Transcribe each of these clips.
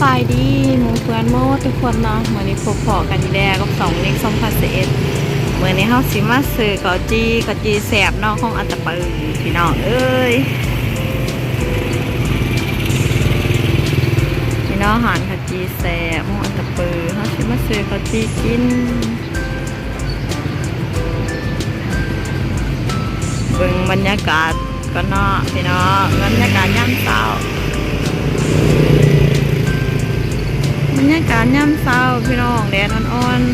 บายดีหมูเพื่อนโมทุกคนเนาะเมื่อนี้พบพอกันอีกแล้วกับ2 เล็ก2021เมื่อนี้เฮาสิมาซื้อเกาจีแสบเนาะของอัตตปือพี่น้องเอ้ยพี่น้องอาหารเกาจีแสบของอัตตปือเฮาสิมาซื้อเกาจีกินเบิ่งบรรยากาศก็เนาะพี่น้องบรรยากาศยามเช้าบรรยากาศย่ำเช้าพี่น้องแดดอ่อนๆ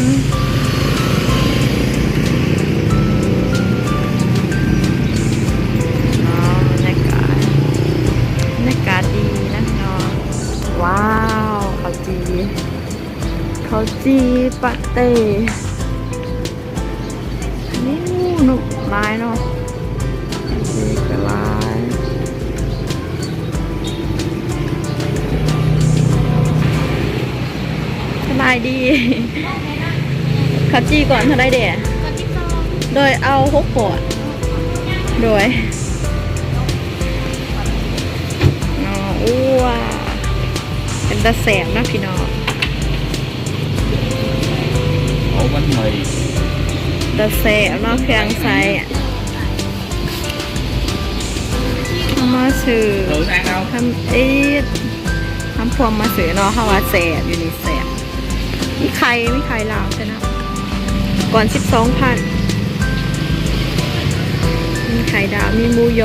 บรรยากาศดีนะพี่น้องว้าวข้าวจีปะเต้นี่นุกลายเนาะจีกระลายสบายดีข้าวจีก่อนเท่าไรเด็ดโดยเอา6 ขวดโดยอ้วนเป็นตะแสบนะพี่น้องเอาวันใหม่ตะแสบเนาะเครื่องใส่มาซื้อทำทำพวงมาซื้อเนาะเขาว่าแสบอยู่นี่แสบมีไข่ลาวใช่ไหมก่อน12,000มีไข่ดาวมีหมูโย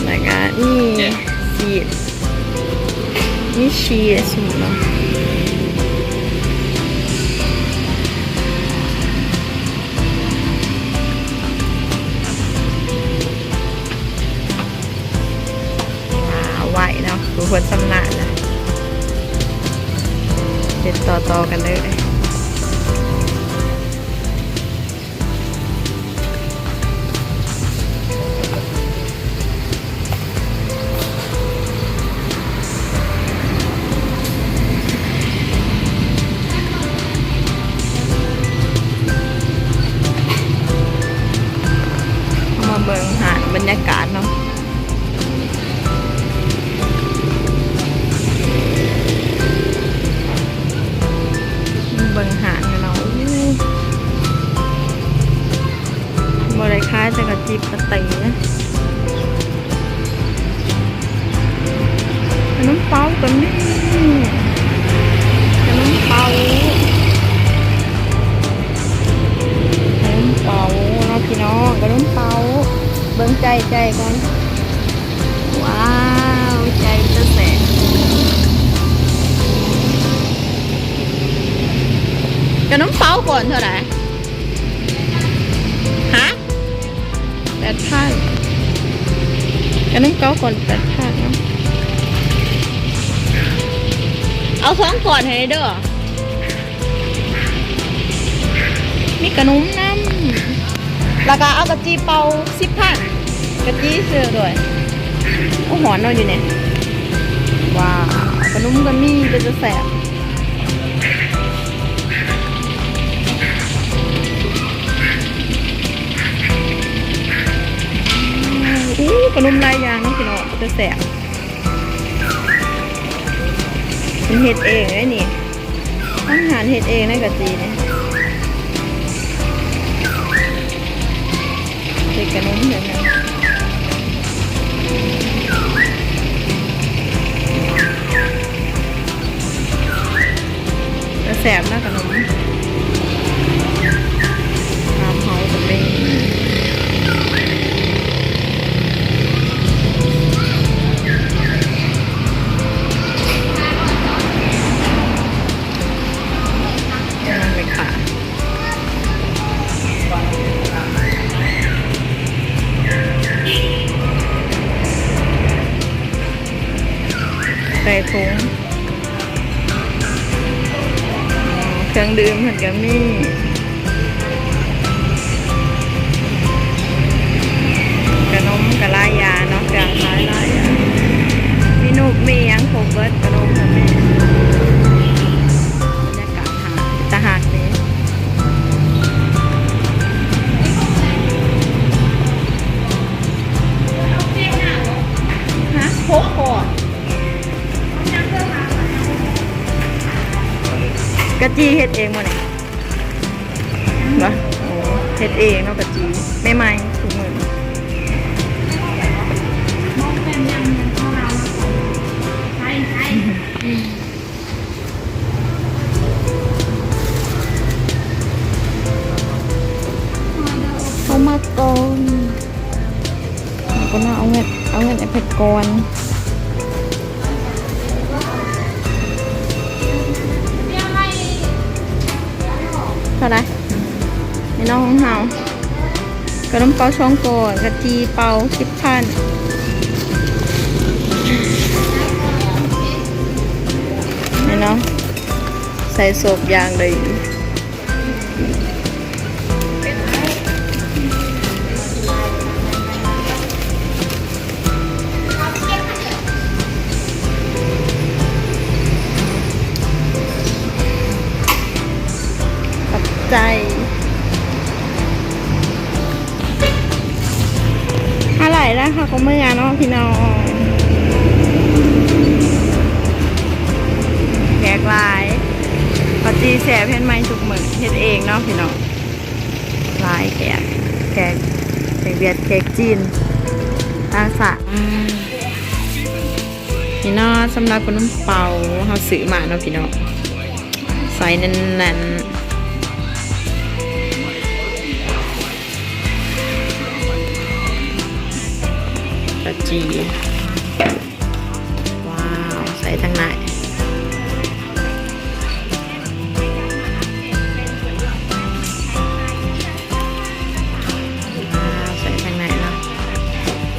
แล้วก็นี่ชีสสมุนเนาะไหวเนาะทุกคนสำนักนะเด็ดต่อกันเลยมาเบิ่งหาบรรยากาศเนาะเบิ่งหากันเนาะบริคล้ายแต่กับจีบปะเต๋นะขนมเป้าตัวนี้ขนมเป้าเนาะพี่น้องขนมเป้าเบิ่งใจก่อนว้าวใจจะแสบขนมเป้าก่อนเท่าไหร่ฮะ8,000ขนมเป้าก่อน8,000เนาะเอา2 ก่อนให้เด้อมีขนมน้ำแล้วก็เอากะจีเป่า10,000กะจีเสือด้วยโอ้หอนนอนอยู่เนี่ยว้าวขนมก็มีเป็นจะแสบขนมลายยางนี่พี่น้องจะแสบเป็นเห็ดเองไอ้นี่อาหารเห็ดเองนะกะจีเนี่ยเด็กขนมเหมือนกันจะแสบนะขนมทำเขาจะเป็นใส่ถุงเครื่องดื่มเหมือนกันนี่ขนมกะลายาเนาะเครื่องลายยามีนุบมียังครบเบิดขนมค่ะแม่บรรยากาศตะหากนี้ฮะ6 ขว กะจีเฮ็ดเองบ่เนี่ยบ่โอ้เฮ็ดเองเนาะกะจีใหม่ๆทุกมื้อเอามาก่อนก็น่าเอาเงินไอ้เพชรก่อนเท่าไหร่ในน้องของเฮากระน้ำเปาช่องก่อนกะจีเปา10,000นี่เนาะใส่ศพยางเลยใจอะไรแล้วค่ะก็เมื่อเนาะพี่น้องแขกหลายปจีแสบเห็นไหมทุกมื้อเฮ็ดเองเนาะพี่น้องหลายแขกเวียดแขกจีนอาสะพี่น้องสำหรับขนมเปาเฮาซื้อมาเนาะพี่น้องใส่นั่นกะจีว้าวใส่ทั้งไหนใส่ทั้งไหนเนาะ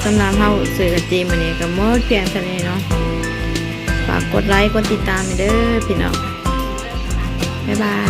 สำหรับเฮาซื้อกะจีมื้อนี้ก็หมดเพียงเท่านี้เนาะฝากกดไลค์กดติดตามเด้อพี่น้องบ๊ายบาย